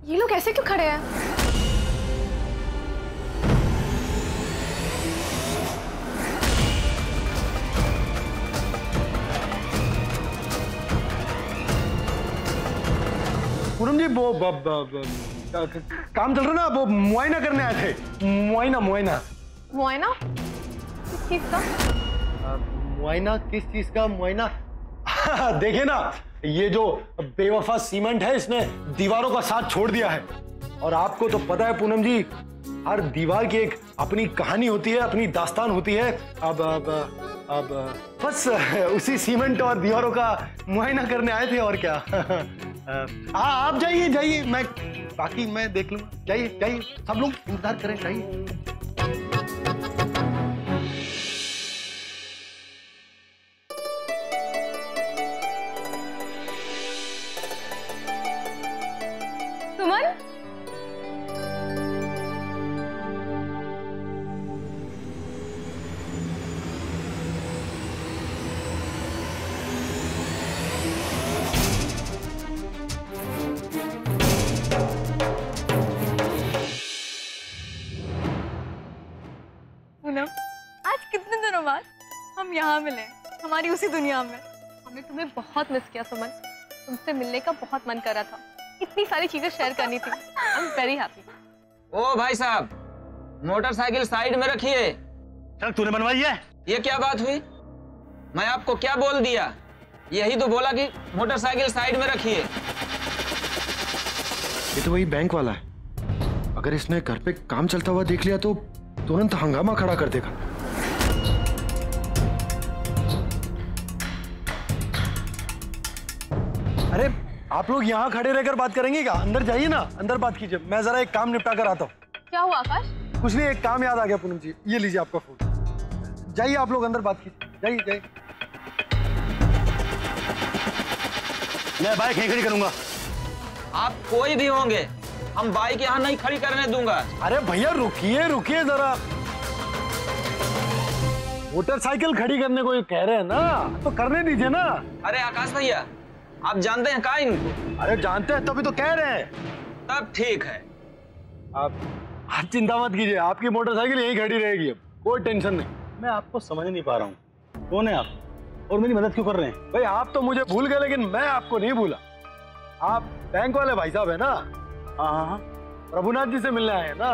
ये लोग ऐसे क्यों खड़े हैं? पूनम जी वो काम चल रहा ना, वो मुआयना करने आए थे। मुआयना मुआयना मुआयना किस चीज का? मुआयना किस चीज का मुआयना? देखिए ना, ये जो बेवफा सीमेंट है इसने दीवारों का साथ छोड़ दिया है। और आपको तो पता है पूनम जी, हर दीवार की एक अपनी कहानी होती है, अपनी दास्तान होती है। अब बस उसी सीमेंट और दीवारों का मुआयना करने आए थे और क्या। हाँ आप जाइए जाइए, बाकी मैं देख लूंगा। जाइए जाइए, सब लोग इंतजार करें, जाइए। सुमन, पूनम, आज कितने दिनों बाद हम यहाँ मिले, हमारी उसी दुनिया में। हमने तुम्हें बहुत मिस किया सुमन, तुमसे मिलने का बहुत मन कर रहा था, इतनी सारी चीजें शेयर करनी थी। I am very happy. ओ भाई साहब, मोटरसाइकिल साइड में रखिए। सड़क तूने बनवाई है? ये क्या बात हुई? मैं आपको क्या बोल दिया? यही तो बोला कि मोटरसाइकिल साइड में रखिए। ये तो वही बैंक वाला है, अगर इसने घर पे काम चलता हुआ देख लिया तो तुरंत हंगामा खड़ा कर देगा। अरे आप लोग यहाँ खड़े रहकर बात करेंगे क्या? अंदर जाइए ना, अंदर बात कीजिए। मैं जरा एक काम निपटा कर आता हूँ। क्या हुआ आकाश? कुछ नहीं, एक काम याद आ गया पूनम जी, ये लीजिए आपका फोन। जाइए आप लोग अंदर बात कीजिए, जाइए जाइए। मैं बाइक यहीं खड़ी करूंगा। आप कोई भी होंगे, हम बाइक यहाँ नहीं खड़ी करने दूंगा। अरे भैया रुकिए रुकिए जरा, मोटरसाइकिल खड़ी करने को ये कह रहे हैं ना, तो करने दीजिए ना। अरे आकाश भैया, आप जानते हैं का इनको? अरे जानते हैं तभी तो कह रहे हैं। तब ठीक है। आप चिंता मत कीजिए, आपकी मोटरसाइकिल यहीं खड़ी रहेगी, अब कोई टेंशन नहीं। मैं आपको समझ नहीं पा रहा हूँ, कौन है आप और मेरी मदद क्यों कर रहे हैं? भाई आप तो मुझे भूल गए, लेकिन मैं आपको नहीं भूला। आप बैंक वाले भाई साहब है ना? हाँ हाँ हाँ, प्रभुनाथ जी से मिलने आए हैं ना?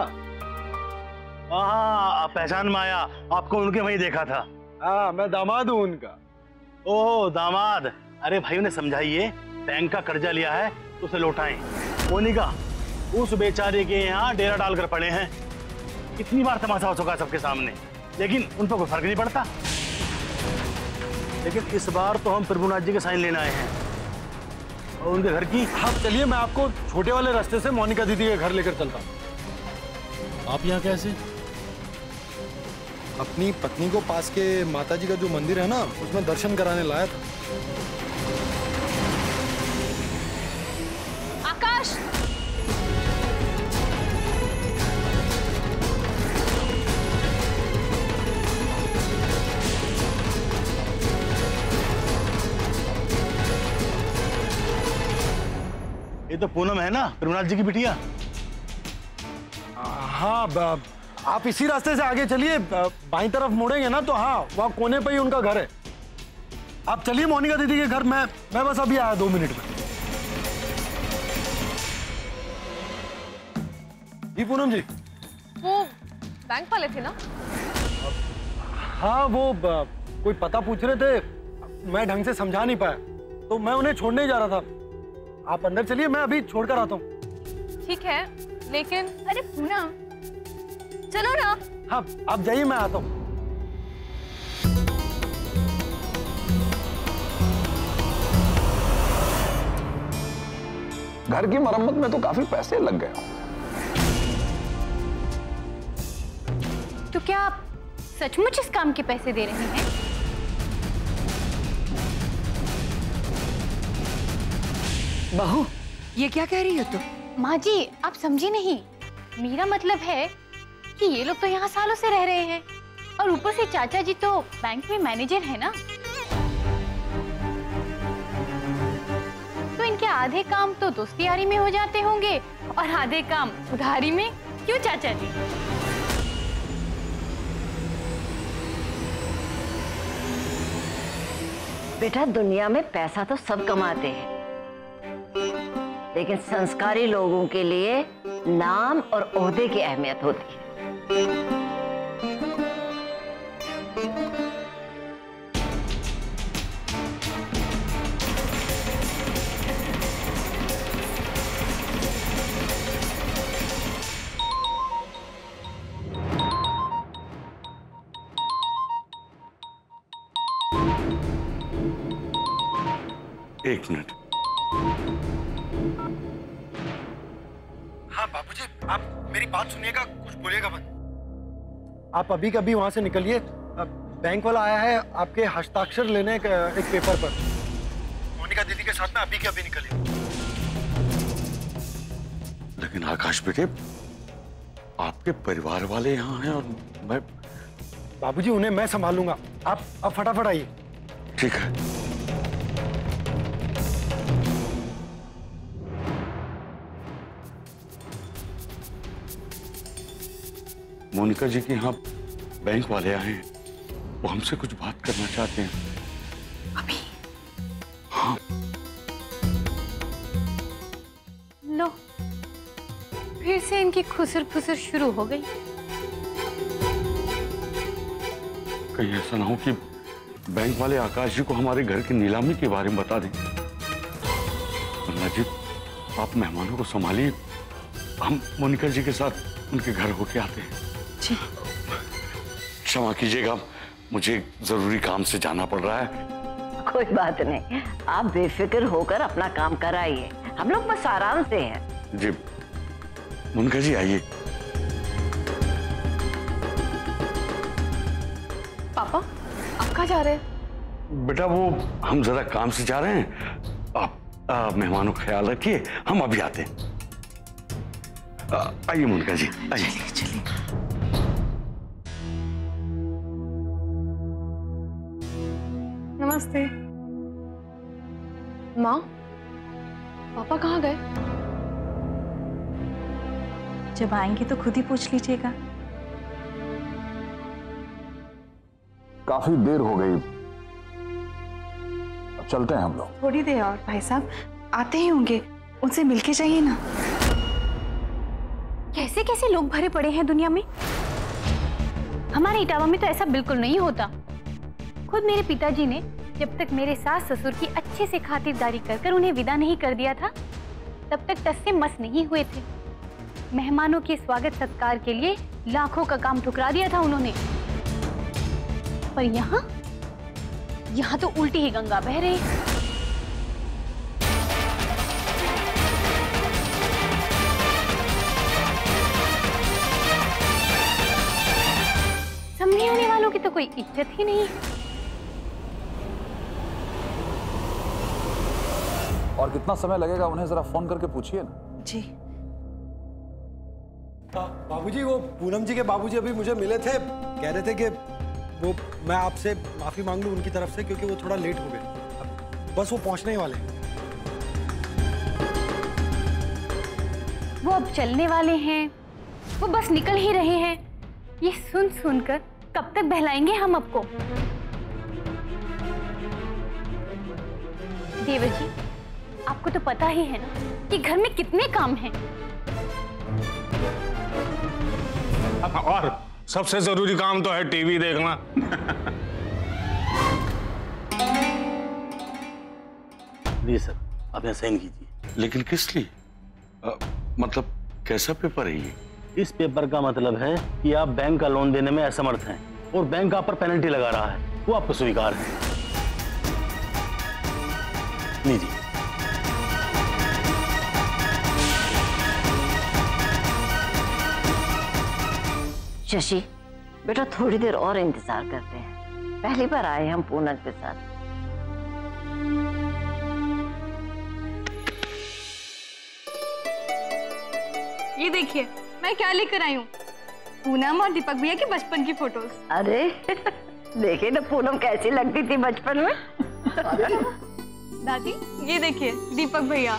हाँ पहचान में आया, आपको उनके वहीं देखा था। हाँ मैं दामाद हूँ उनका। ओह दामाद, अरे भाई उन्हें समझाइए, बैंक का कर्जा लिया है तो उसे लौटाएं। मोनिका उस बेचारे के यहाँ डेरा डालकर पड़े हैं, कितनी बार तमाशा हो चुका है सबके सामने, लेकिन उन पर कोई फर्क नहीं पड़ता। लेकिन इस बार तो हम प्रभुनाथ जी के साइन लेने आए हैं और उनके घर की। आप चलिए, मैं आपको छोटे वाले रास्ते से मोनिका दीदी के घर लेकर चलता हूँ। आप यहाँ कैसे? अपनी पत्नी को पास के माताजी का जो मंदिर है ना, उसमें दर्शन कराने लाया था। आकाश, ये तो पूनम है ना, प्रभुनाथ जी की बिटिया। हाँ आप इसी रास्ते से आगे चलिए, बाईं तरफ मुड़ेंगे ना तो हाँ वहाँ कोने पे ही उनका घर है। आप चलिए मोनिका दीदी के घर, मैं बस अभी आया 2 मिनट में। जी पूनम जी। वो बैंक वाले थे ना? हाँ वो कोई पता पूछ रहे थे, मैं ढंग से समझा नहीं पाया तो मैं उन्हें छोड़ने ही जा रहा था। आप अंदर चलिए, मैं अभी छोड़कर आता हूँ। ठीक है, लेकिन अरे पूनम चलो ना। हाँ आप जाइए, मैं आता हूँ। घर की मरम्मत में तो काफी पैसे लग गए। तो क्या आप सचमुच इस काम के पैसे दे रहे हैं? बहू, ये क्या कह रही हो तुम? माँ जी आप समझी नहीं, मेरा मतलब है कि ये लोग तो यहाँ सालों से रह रहे हैं और ऊपर से चाचा जी तो बैंक में मैनेजर है ना, तो इनके आधे काम तो दोस्ती यारी में हो जाते होंगे और आधे काम उधारी में, क्यों चाचा जी? बेटा, दुनिया में पैसा तो सब कमाते हैं, लेकिन संस्कारी लोगों के लिए नाम और ओहदे की अहमियत होती है। एक मिनट। हाँ बाबूजी, आप मेरी बात सुनिएगा, कुछ बोलिएगा मत। आप अभी कभी वहां से निकलिए। बैंक वाला आया है आपके हस्ताक्षर लेने एक पेपर पर। मोनिका दीदी के साथ में अभी के अभी निकलिए। लेकिन आकाश बेटे, आपके परिवार वाले यहाँ हैं और मैं। बाबूजी, उन्हें मैं संभालूंगा, आप फटाफट आइए। ठीक है। मोनिका जी के यहाँ बैंक वाले आए हैं, वो हमसे कुछ बात करना चाहते हैं। अभी? हाँ। लो, फिर से इनकी खुसर फुसर शुरू हो गई। कहीं ऐसा ना हो कि बैंक वाले आकाश जी को हमारे घर की नीलामी के बारे में बता दें। कमला जी, आप मेहमानों को संभालिए, हम मोनिका जी के साथ उनके घर होके आते हैं। जी। क्षमा कीजिएगा, मुझे जरूरी काम से जाना पड़ रहा है। कोई बात नहीं, आप बेफिक्र होकर अपना काम कराइए, हम लोग बस आराम से हैं। जी मोनिका जी, आइए। पापा, आप कहाँ जा रहे हैं? बेटा, वो हम जरा काम से जा रहे हैं, आप मेहमानों का ख्याल रखिए, हम अभी आते हैं। आइए मोनिका जी, आइए। चलिए। नमस्ते। माँ, पापा कहाँ गए? जब आएंगे तो खुद ही पूछ लीजिएगा। काफी देर हो गई, अब चलते हैं हम लोग। थोड़ी देर और भाई साहब, आते ही होंगे, उनसे मिलके जाइए ना। कैसे कैसे लोग भरे पड़े हैं दुनिया में। हमारे इटावा में तो ऐसा बिल्कुल नहीं होता। खुद मेरे पिताजी ने जब तक मेरे सास ससुर की अच्छे से खातिरदारी कर उन्हें विदा नहीं कर दिया था, तब तक टस से मस नहीं हुए थे। मेहमानों के स्वागत सत्कार के लिए लाखों का काम ठुकरा दिया था उन्होंने। पर यहाँ तो उल्टी ही गंगा बह रही है। समझने होने वालों की तो कोई इज्जत ही नहीं है। और कितना समय लगेगा उन्हें जरा फोन करके पूछिए ना। जी। बाबूजी, वो पूनम जी के बाबूजी अभी मुझे मिले थे, कह रहे थे कि वो मैं आपसे माफी मांग लूं उनकी तरफ से, क्योंकि वो थोड़ा लेट हो गए। बस वो पहुंचने ही वाले हैं। वो अब चलने वाले हैं, वो बस निकल ही रहे हैं। ये सुन सुनकर कब तक बहलाएंगे हम आपको। देवर जी, आपको तो पता ही है ना कि घर में कितने काम हैं। और सबसे जरूरी काम तो है टीवी देखना। जी सर, आप यहाँ साइन कीजिए। लेकिन किस लिए? मतलब कैसा पेपर है ये? इस पेपर का मतलब है कि आप बैंक का लोन देने में असमर्थ हैं और बैंक आप पर पेनल्टी लगा रहा है, वो आपको स्वीकार है। लीजिए। शशि, बेटा थोड़ी देर और इंतजार करते हैं, पहली बार आए हम पूनम के साथ। ये देखिए, मैं क्या लेकर आई हूँ। पूनम और दीपक भैया के बचपन की फोटोज। अरे देखे ना पूनम कैसी लगती थी बचपन में। दादी ये देखिए दीपक भैया।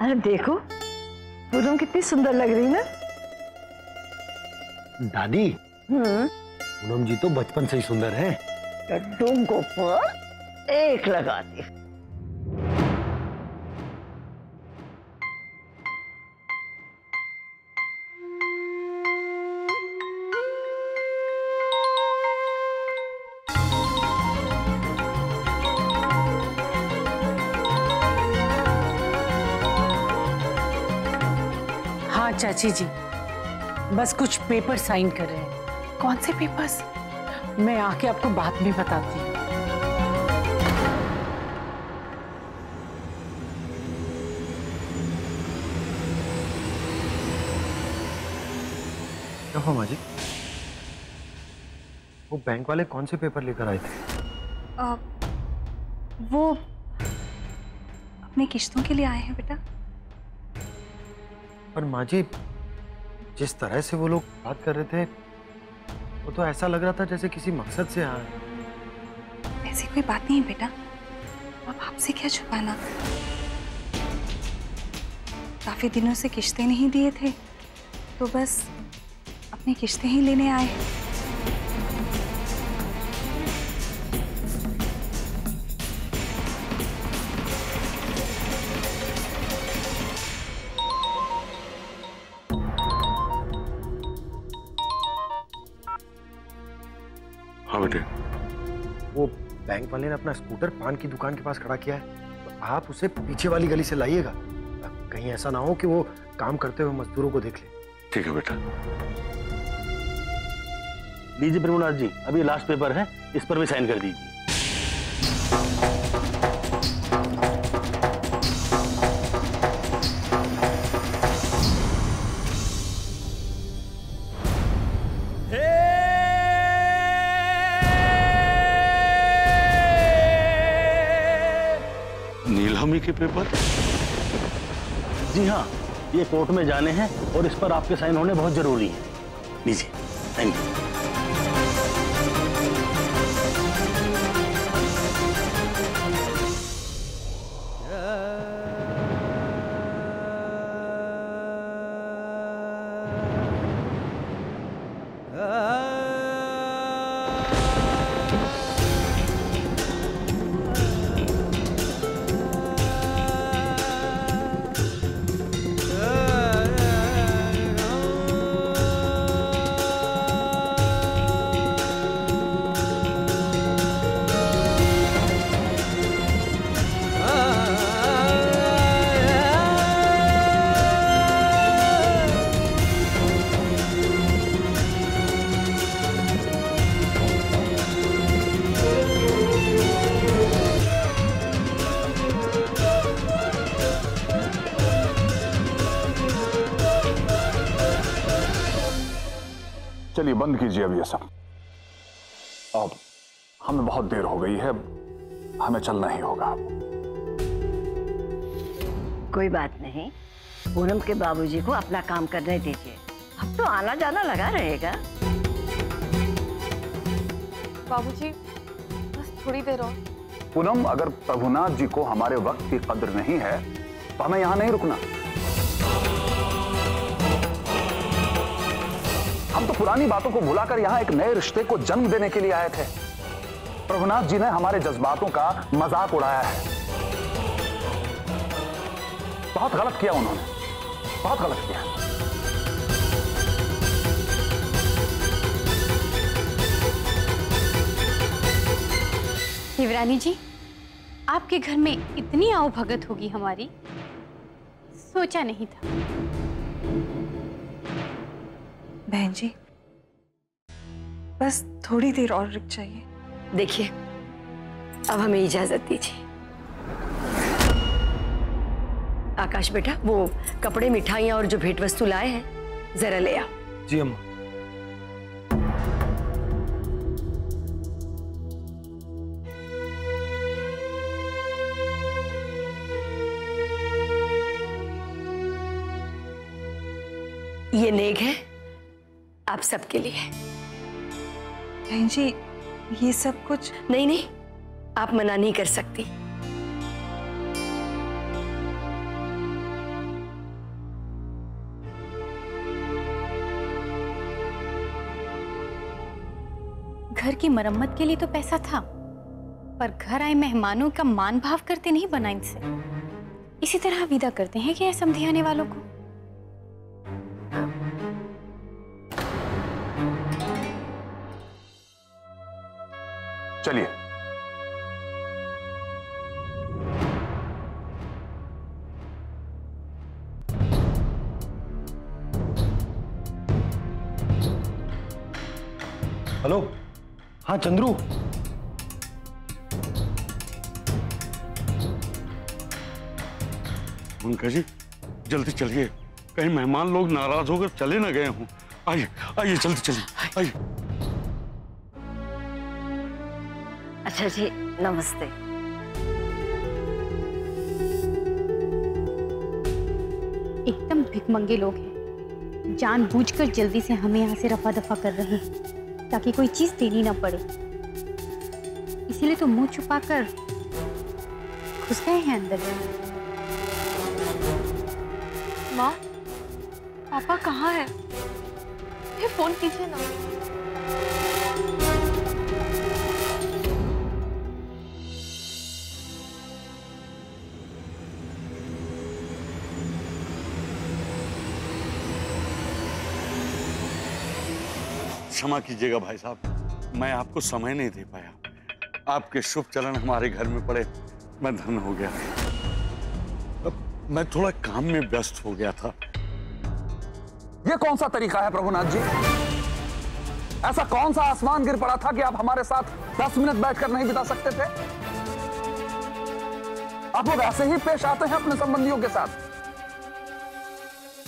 अरे देखो पूनम कितनी सुंदर लग रही ना। दादी पूनम जी तो बचपन से ही सुंदर है। लड्डू को पर एक लगा दी। हाँ चाची जी, बस कुछ पेपर साइन कर रहे हैं। कौन से पेपर्स? मैं आके आपको बाद में बताती हूँ। क्या हुआ माँ जी? वो बैंक वाले कौन से पेपर लेकर आए थे? वो अपने किश्तों के लिए आए हैं बेटा। पर माँ जी जिस तरह से वो लोग बात कर रहे थे वो तो ऐसा लग रहा था जैसे किसी मकसद से आए। ऐसी कोई बात नहीं है बेटा, अब आपसे क्या छुपाना। काफी दिनों से किश्तें नहीं दिए थे तो बस अपनी किश्तें ही लेने आए। हाँ बेटे। वो बैंक वाले ने अपना स्कूटर पान की दुकान के पास खड़ा किया है, तो आप उसे पीछे वाली गली से लाइएगा। कहीं ऐसा ना हो कि वो काम करते हुए मजदूरों को देख ले। ठीक है बेटा। लीजिए प्रभुनाथ जी, अब ये लास्ट पेपर है, इस पर भी साइन कर दीजिए। नीलामी के पेपर? जी हाँ, ये कोर्ट में जाने हैं और इस पर आपके साइन होने बहुत जरूरी है। लीजिए साइन कीजिए। चलिए बंद कीजिए अब ये सब। अब हमें बहुत देर हो गई है, हमें चलना ही होगा। कोई बात नहीं, पूनम के बाबूजी को अपना काम करने दीजिए। अब तो आना जाना लगा रहेगा। बाबूजी बस थोड़ी देर और। पूनम, अगर प्रभुनाथ जी को हमारे वक्त की कद्र नहीं है तो हमें यहां नहीं रुकना। हम तो पुरानी बातों को भुलाकर यहां एक नए रिश्ते को जन्म देने के लिए आए थे। प्रभुनाथ जी ने हमारे जज्बातों का मजाक उड़ाया है। बहुत गलत किया उन्होंने, बहुत गलत किया। युवरानी जी, आपके घर में इतनी आवभगत होगी हमारी, सोचा नहीं था। बहन जी बस थोड़ी देर और रुक जाइए। देखिए, अब हमें इजाजत दीजिए। आकाश बेटा, वो कपड़े, मिठाइयाँ और जो भेंट वस्तु लाए हैं जरा ले आ। जी अम्मा। ये नेक है आप सबके लिए। बहन जी ये सब कुछ नहीं नहीं, आप मना नहीं कर सकती। घर की मरम्मत के लिए तो पैसा था, पर घर आए मेहमानों का मान भाव करते नहीं बना इनसे। इसी तरह विदा करते हैं क्या समधी आने वालों को? चलिए। हेलो, हाँ चंद्रू। मंका जी जल्दी चलिए, कहीं मेहमान लोग नाराज होकर चले ना गए हों। आइए आइए जल्दी चलिए, आइए। अच्छा जी, नमस्ते। एकदम भिखमंगे लोग हैं, जानबूझकर जल्दी से हमें यहाँ से रफा दफा कर रहे हैं ताकि कोई चीज देनी ना पड़े। इसीलिए तो मुंह छुपाकर घुस गए हैं अंदर। माँ, पापा कहाँ है? ये फोन कीजिए ना। क्षमा कीजिएगा भाई साहब, मैं आपको समय नहीं दे पाया। आपके शुभ चलन हमारे घर में पड़े, मैं धन्य हो गया। अब मैं थोड़ा काम में व्यस्त हो गया था। ये कौन सा तरीका है प्रभुनाथ जी? ऐसा कौन सा आसमान गिर पड़ा था कि आप हमारे साथ 10 मिनट बैठकर नहीं बिता सकते थे? आप लोग ऐसे ही पेश आते हैं अपने संबंधियों के साथ।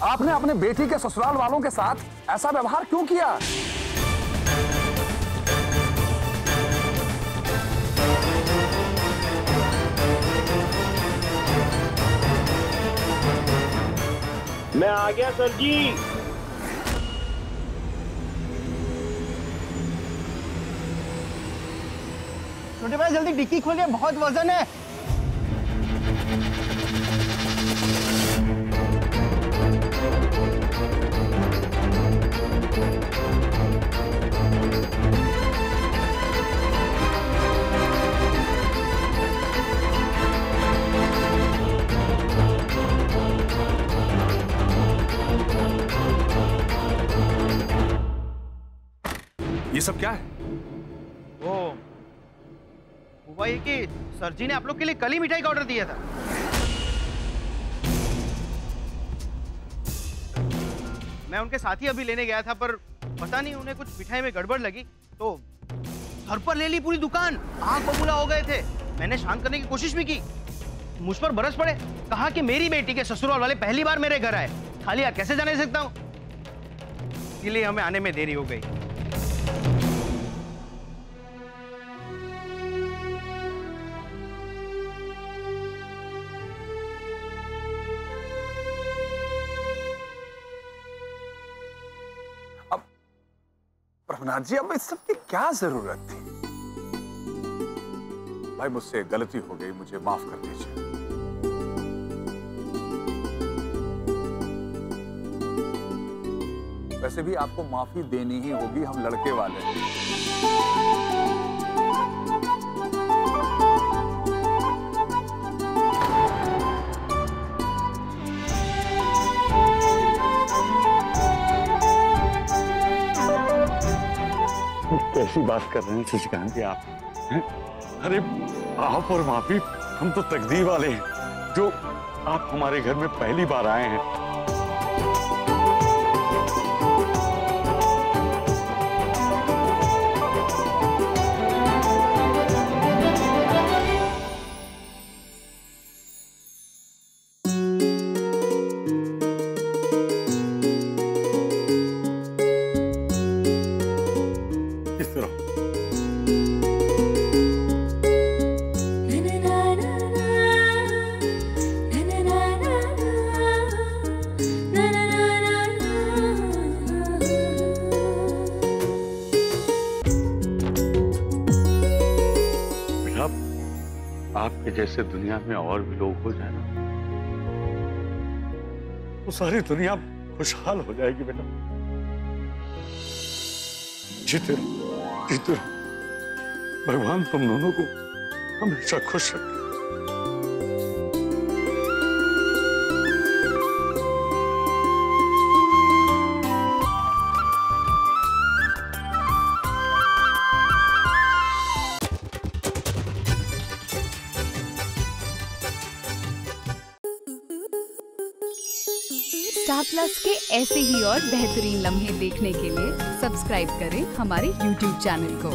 आपने अपने बेटी के ससुराल वालों के साथ ऐसा व्यवहार क्यों किया? मैं आ गया सर जी। छोटे भाई जल्दी डिक्की खोलिए, बहुत वजन है। ये सब क्या है? वो हुआ ये कि सर जी ने आप लोग के लिए कल ही मिठाई का ऑर्डर दिया था। मैं उनके साथ ही अभी लेने गया था, पर पता नहीं उन्हें कुछ मिठाई में गड़बड़ लगी तो सर पर ले ली पूरी दुकान। आंख बबूला हो गए थे। मैंने शांत करने की कोशिश भी की, मुझ पर बरस पड़े। कहा कि मेरी बेटी के ससुराल वाले पहली बार मेरे घर आए, खाली हाथ कैसे जाने सकता हूं। इसलिए हमें आने में देरी हो गई। प्रभुनाथ जी, अब इस सब की क्या जरूरत थी? भाई मुझसे गलती हो गई, मुझे माफ कर दीजिए। वैसे भी आपको माफी देनी ही होगी, हम लड़के वाले हैं। कैसी बात कर रहे हैं शशिकांत जी आप हैं? अरे आप और माफी, हम तो तकदीर वाले हैं जो आप हमारे घर में पहली बार आए हैं। आपके जैसे दुनिया में और भी लोग हो जाए ना, तो सारी दुनिया खुशहाल हो जाएगी बेटा। जीते रहो, जीते रहो। भगवान तुम दोनों को हमेशा खुश रखे। स्टार प्लस के ऐसे ही और बेहतरीन लम्हे देखने के लिए सब्सक्राइब करें हमारे YouTube चैनल को।